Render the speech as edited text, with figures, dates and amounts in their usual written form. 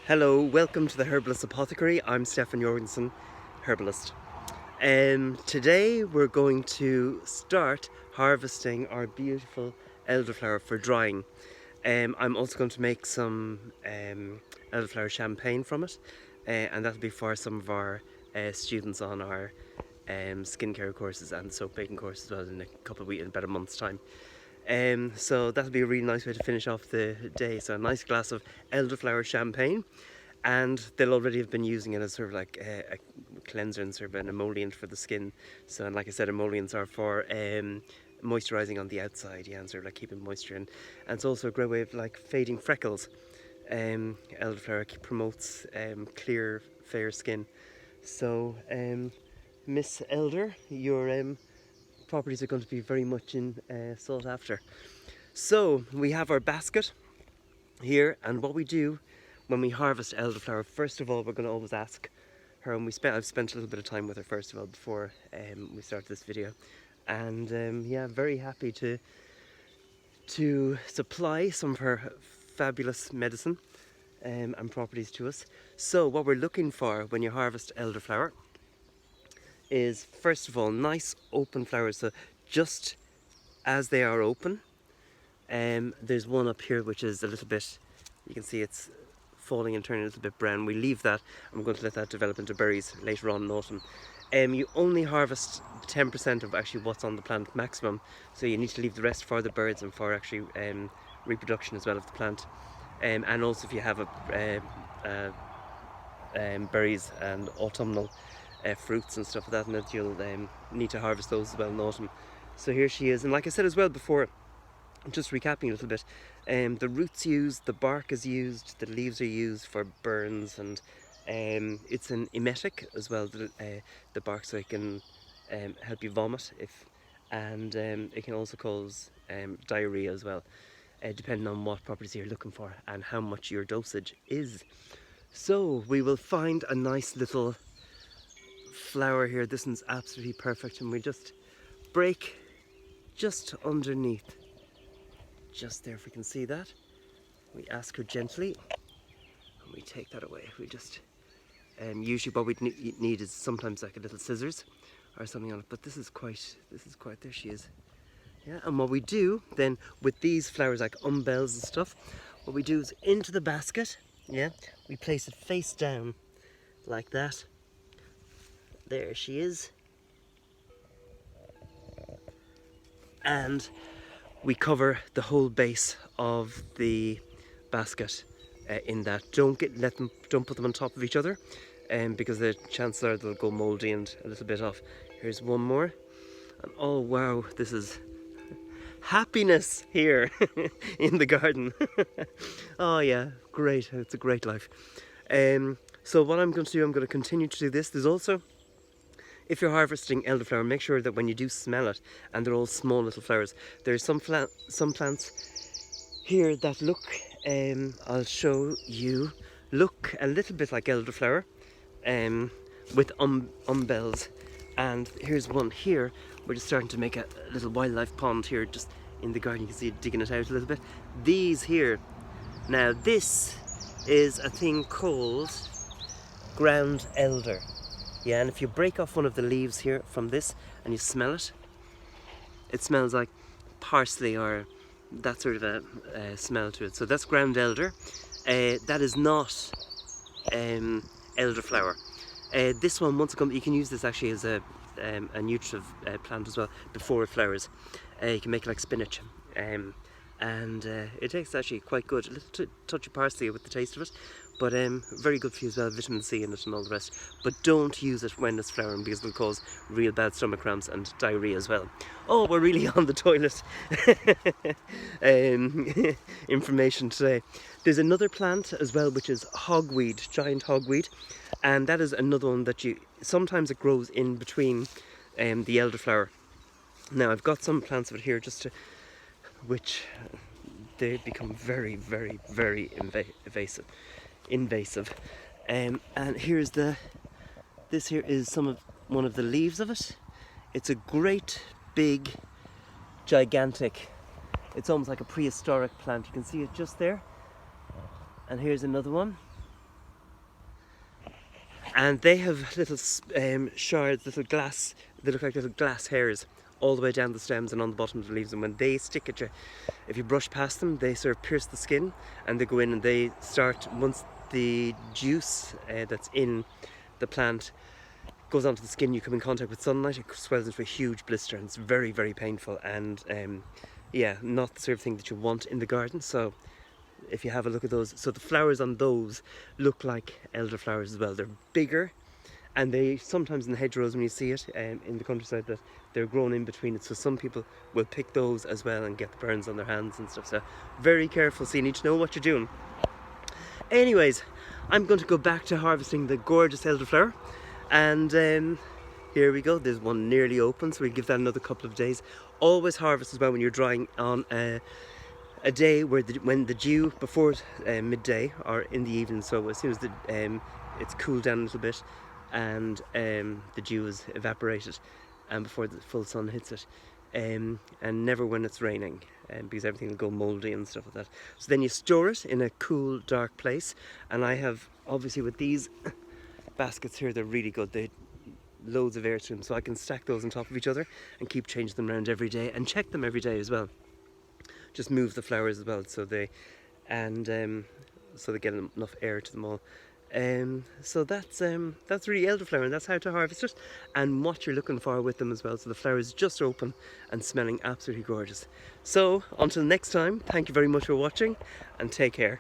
Hello, welcome to the Herbalist Apothecary. I'm Stefan Jorgensen, herbalist. Today we're going to start harvesting our beautiful elderflower for drying. I'm also going to make some elderflower champagne from it, and that'll be for some of our students on our skincare courses and soap making course as well in a couple of weeks, in about a month's time. So that'll be a really nice way to finish off the day. So a nice glass of elderflower champagne, and they'll already have been using it as sort of like a cleanser and sort of an emollient for the skin. So, and like I said, emollients are for moisturising on the outside, yeah, and sort of like keeping moisture in. And it's also a great way of like fading freckles. Elderflower promotes clear, fair skin. So, Miss Elder, your properties are going to be very much sought after. So we have our basket here, and what we do when we harvest elderflower, first of all, we're going to always ask her, and I've spent a little bit of time with her first of all before we start this video, and yeah, very happy to supply some of her fabulous medicine and properties to us. So what we're looking for when you harvest elderflower is, first of all, nice open flowers. So just as they are open, there's one up here which is a little bit, you can see it's falling and turning a little bit brown. We leave that, and we're going to let that develop into berries later on in autumn. You only harvest 10% of actually what's on the plant maximum, so you need to leave the rest for the birds and for actually reproduction as well of the plant. And also if you have berries and autumnal fruits and stuff like that, and that you'll need to harvest those as well in autumn. So here she is, and like I said as well before, just recapping a little bit, the roots used, the bark is used, the leaves are used for burns, and it's an emetic as well, the bark, so it can help you vomit, and it can also cause diarrhea as well, depending on what properties you're looking for and how much your dosage is. So we will find a nice little flower here. This one's absolutely perfect, and we just break just underneath, just there, if we can see that. We ask her gently, and we take that away. We just usually what we need is sometimes like a little scissors or something on it, but this is quite, there she is. Yeah, and what we do then with these flowers like umbels and stuff, what we do is into the basket, yeah, we place it face down like that. There she is. And we cover the whole base of the basket in that. Don't put them on top of each other, because the chances are they'll go mouldy and a little bit off. Here's one more, and oh wow, this is happiness here in the garden. Oh yeah, great! It's a great life. So what I'm going to do, I'm going to continue to do this. There's also, if you're harvesting elderflower, make sure that when you do smell it, and they're all small little flowers, there's some plants here that look, I'll show you, look a little bit like elderflower, with umbels. And here's one here. We're just starting to make a little wildlife pond here, just in the garden. You can see it digging it out a little bit. These here, now this is a thing called ground elder. Yeah, and if you break off one of the leaves here from this and you smell it, it smells like parsley or that sort of a smell to it. So that's ground elder. That is not elderflower. This one, once it comes, you can use this actually as a nutritive plant as well before it flowers. You can make it like spinach. And it tastes actually quite good. A little touch of parsley with the taste of it, but very good for you as well, vitamin C in it and all the rest. But don't use it when it's flowering, because it'll cause real bad stomach cramps and diarrhea as well. Oh, we're really on the toilet information today. There's another plant as well, which is hogweed, giant hogweed, and that is another one that sometimes it grows in between the elderflower. Now I've got some plants of it here just to, which they become very, very, very invasive. And here's this here is one of the leaves of it. It's a great big gigantic, it's almost like a prehistoric plant. You can see it just there. And here's another one. And they have little shards, little glass, they look like little glass hairs all the way down the stems and on the bottom of the leaves, and when they stick at you, if you brush past them, they sort of pierce the skin, and they go in and they start, once the juice that's in the plant goes onto the skin, you come in contact with sunlight, it swells into a huge blister, and it's very, very painful, and yeah, not the sort of thing that you want in the garden. So if you have a look at those, so the flowers on those look like elderflowers as well. They're bigger, and they sometimes in the hedgerows, when you see it in the countryside, that they're grown in between it, so some people will pick those as well and get the burns on their hands and stuff. So very careful, so you need to know what you're doing. Anyways, I'm going to go back to harvesting the gorgeous elderflower, and here we go. There's one nearly open, so we'll give that another couple of days. Always harvest as well when you're drying on a day where when the dew before midday or in the evening, so as soon as it's cooled down a little bit and the dew is evaporated and before the full sun hits it, and never when it's raining, because everything will go mouldy and stuff like that. So then you store it in a cool, dark place, and I have, obviously with these baskets here, they're really good. They loads of air to them, so I can stack those on top of each other and keep changing them around every day and check them every day as well. Just move the flowers as well, so they so they get enough air to them all. So that's really elderflower, and that's how to harvest it and what you're looking for with them as well. So the flower is just open and smelling absolutely gorgeous. So until next time, thank you very much for watching and take care.